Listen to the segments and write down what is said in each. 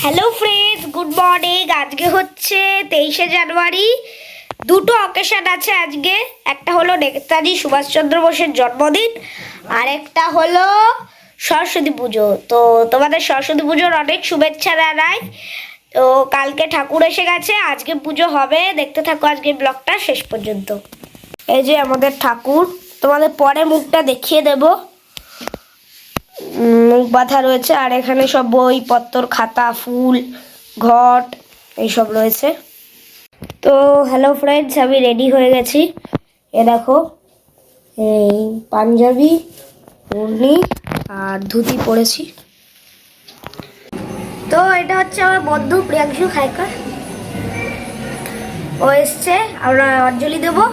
Hello friends, good morning. আজকে হচ্ছে 23শে জানুয়ারি। দুটো অকেশন আছে আজকে। একটা হলো নেতাজি সুভাষচন্দ্র বোসের জন্মদিন, আর একটা হলো সরস্বতী পুজো। তো তোমাদের সরস্বতী পুজোর অনেক শুভেচ্ছা জানাই। তো কালকে ঠাকুর এসে গেছে, আজকে পুজো হবে। দেখতে থাকো আজকে ব্লগটা শেষ পর্যন্ত। এই যে আমাদের ঠাকুর, তোমাদের পরে মুখটা দেখিয়ে দেবো। মুখ বাঁধা রয়েছে, আর এখানে সব বইপত্র, খাতা, ফুল, ঘট এইসব রয়েছে। তো হ্যালো ফ্রেন্ডস, আমি রেডি হয়ে গেছি। এ দেখো, এই পাঞ্জাবি, ওড়নি আর ধুতি পরেছি। তো এটা হচ্ছে আমার বন্ধু প্রিয়াংশু খাইকার। ও এসছে, আমরা অঞ্জলি দেবো।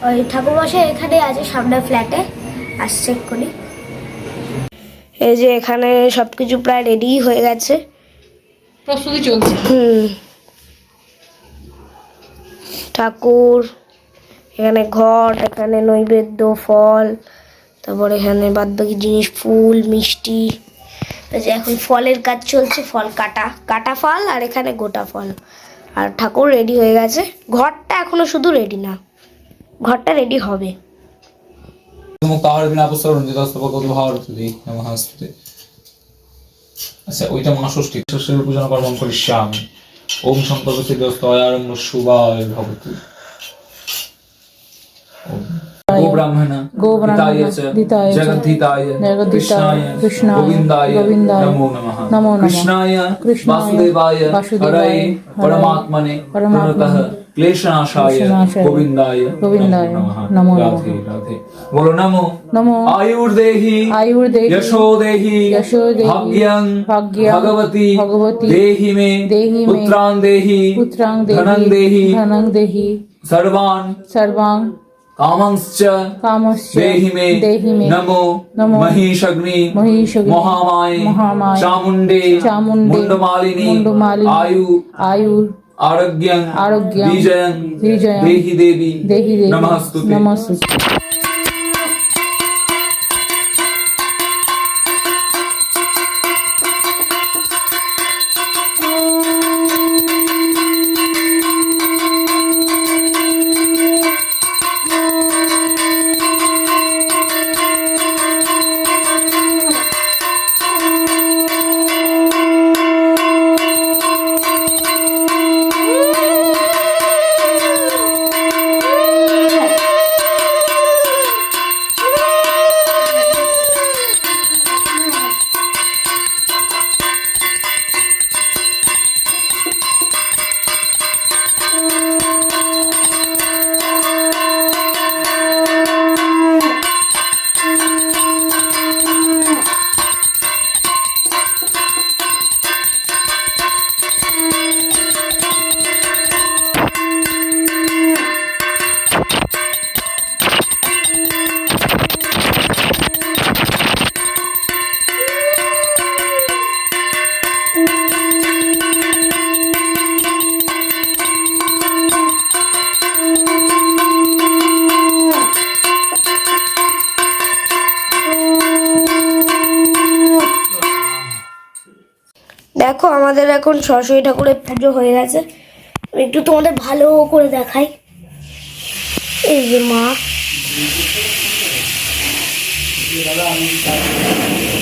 ওই ঠাকুর মশাই এখানে আছে, সামনে ফ্ল্যাটে আসছে এক্ষুনি। এই যে এখানে সবকিছু প্রায় রেডি হয়ে গেছে, প্রস্তুতি চলছে। ঠাকুর এখানে, ঘট এখানে, নৈবেদ্য, ফল, তারপর এখানে বাদবাকি জিনিস, ফুল, মিষ্টি। এই যে এখন ফলের কাজ চলছে, ফল কাটা ফল, আর এখানে গোটা ফল। আর ঠাকুর রেডি হয়ে গেছে। ঘরটা এখনো শুধু রেডি না, ঘরটা রেডি হবে। আচ্ছা, ওইটা মা ষষ্ঠী, ষষ্ঠীর পূজা কর্মণ করিষ্যামি। ওম সংকল্প সিদ্ধস্তয়ারম্ভ শুভায় ভবতু। গোব্রাহ্মণ হিতায় চ জগদ্ধিতায় কৃষ্ণায় গোবিন্দায় নমো নমঃ। কৃষ্ণায় বাসুদেবায় হরয়ে পরমাত্মনে প্রণতঃ ক্লেশনাশায় গোবিন্দায় নমো নমঃ। রাধে রাধে। বলো নমো আয়ুর্দেহি যশোদেহি ভাগ্যং ভগবতি দেহি মে পুত্রাং দেহি ধনং দেহি সর্বান কামংশ্চ দেহি মে নমো মহিষগ্নি মহামায়ে চামুণ্ডে মুণ্ডমালিনী আয়ু আরোগ্যং বিজয়ং দেহি দেবী নমস্তুতে। দেখো, আমাদের এখন সরস্বতী ঠাকুরের পুজো হয়ে গেছে। আমি একটু তোমাদের ভালো করে দেখাই। এই যে মা,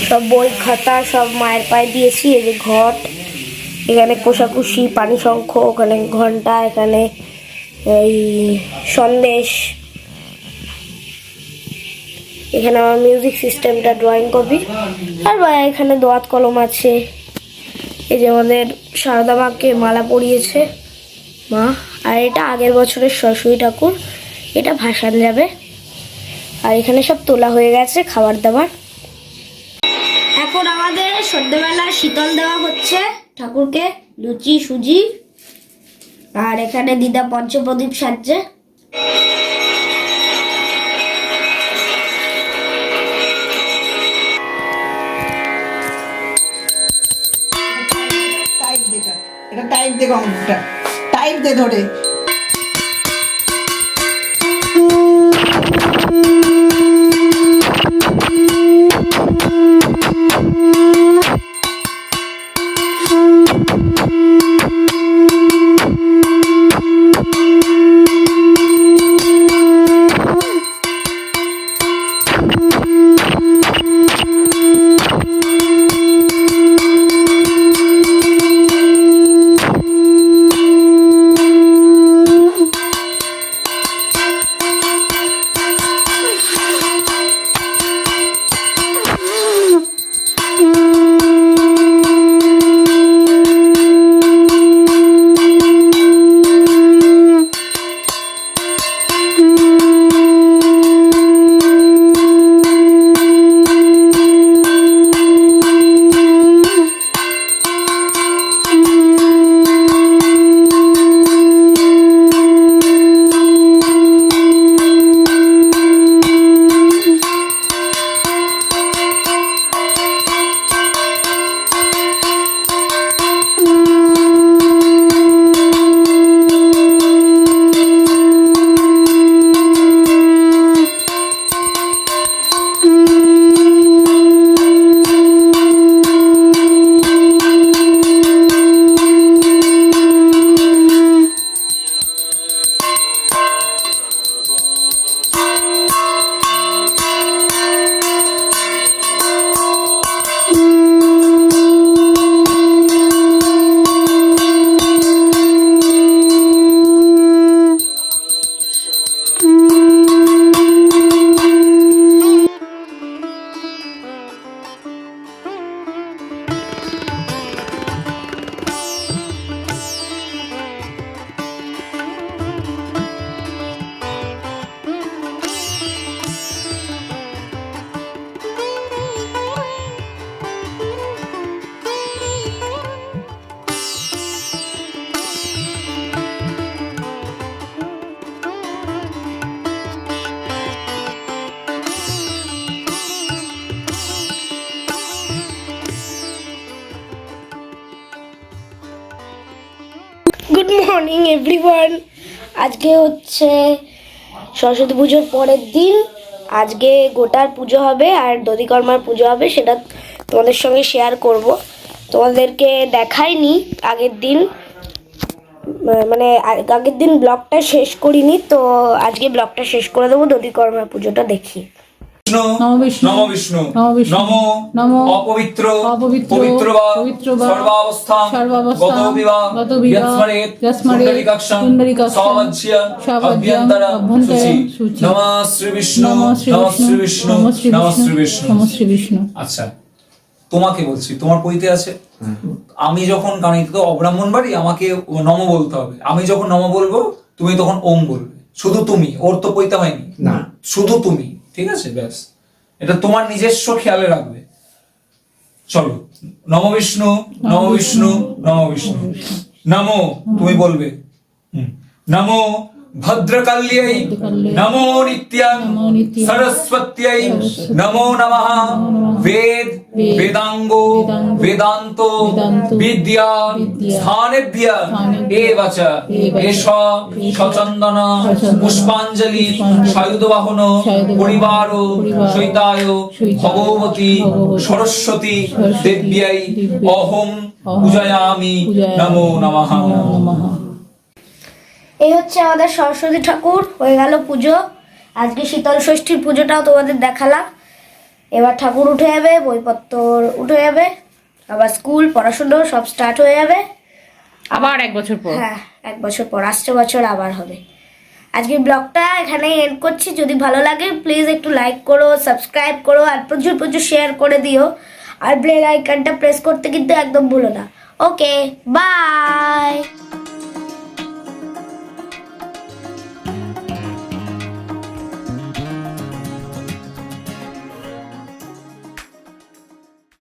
সব বই খাতা সব মায়ের পায়ে দিয়েছি। এই যে ঘট, এখানে কোষাকুষি, পানি শঙ্খ, ওখানে ঘন্টা, এখানে এই সন্দেশ, এখানে আমার মিউজিক সিস্টেমটা, ড্রয়িং কপি, আর এখানে দোয়াত কলম আছে। এই যে আমাদের সারদা মাকে মালা পরিয়েছে মা। আর এটা আগের বছরের সরস্বতী ঠাকুর, এটা ভাসান যাবে। আর এখানে সব তোলা হয়ে গেছে খাবার দাবার। এখন আমাদের সন্ধ্যেবেলা শীতল দেওয়া হচ্ছে ঠাকুরকে, লুচি সুজি। আর এখানে দিদা পঞ্চপ্রদীপ সাজছে। এটা টাইট দে, গঙ্গটা টাইট দে ধরে। Morning everyone. আজকে হচ্ছে সরস্বতী পুজোর পরের দিন। আজকে গোটার পুজো হবে আর দধিকর্মার পুজো হবে, সেটা তোমাদের সঙ্গে শেয়ার করব। তোমাদেরকে দেখাইনি আগের দিন, মানে আগের দিন ব্লগটা শেষ করিনি, তো আজকে ব্লগটা শেষ করে দেবো দধিকর্মার পুজোটা দেখি। নমো বিষ্ণু নমো অপবিত্র পবিত্র বা সর্বাবস্থান গত বিবাহ পুণ্ডরীকাক্ষং সমাজ্য অভ্যন্তর শুচি নমঃ শ্রী বিষ্ণু নমঃ শ্রী বিষ্ণু নমঃ শ্রী বিষ্ণু। আচ্ছা, তোমাকে বলছি, তোমার পইতে আছে। আমি যখন, কারণ এটা তো অব্রাহ্মণ বাড়ি, আমাকে নম বলতে হবে। আমি যখন নম বলবো তুমি তখন ওম বলবে। শুধু তুমি, ওর তো পইতে হয়নি না, শুধু তুমি। ঠিক আছে, ব্যাস, এটা তোমার নিজস্ব খেয়ালে রাখবে। চলো, নম বিষ্ণু নম বিষ্ণু নম বিষ্ণু। নমো, তুমি বলবে নমো ভদ্রকাল্যাই নমো নিত্যাং সরস্বত্যৈ নমো নমঃ। বেদ বেদাঙ্গ বেদান্ত বিদ্যা স্থানেভ্যঃ এবচ এষ সচন্দন পুষ্পাঞ্জলি সায়ুধবাহন পরিবার সহিতায় ভগবতী সরস্বতী দেব্যাই অহং পূজয়ামি নমো নমঃ। এই হচ্ছে আমাদের সরস্বতী ঠাকুর। হয়ে গেল পুজো। আজকে শীতল ষষ্ঠীর পুজোটাও তোমাদের দেখালাম। এবার ঠাকুর উঠে যাবে, বইপত্র উঠে যাবে, আবার স্কুল পড়াশুনো সব স্টার্ট হয়ে যাবে আবার 1 বছর পর। হ্যাঁ, 1 বছর পর, আসছে বছর আবার হবে। আজকের ব্লগটা এখানেই এন্ড করছি। যদি ভালো লাগে প্লিজ একটু লাইক করো, সাবস্ক্রাইব করো আর প্রচুর প্রচুর শেয়ার করে দিও। আর বেল আইকনটা প্রেস করতে কিন্তু একদম ভুলো না। ওকে, বাই।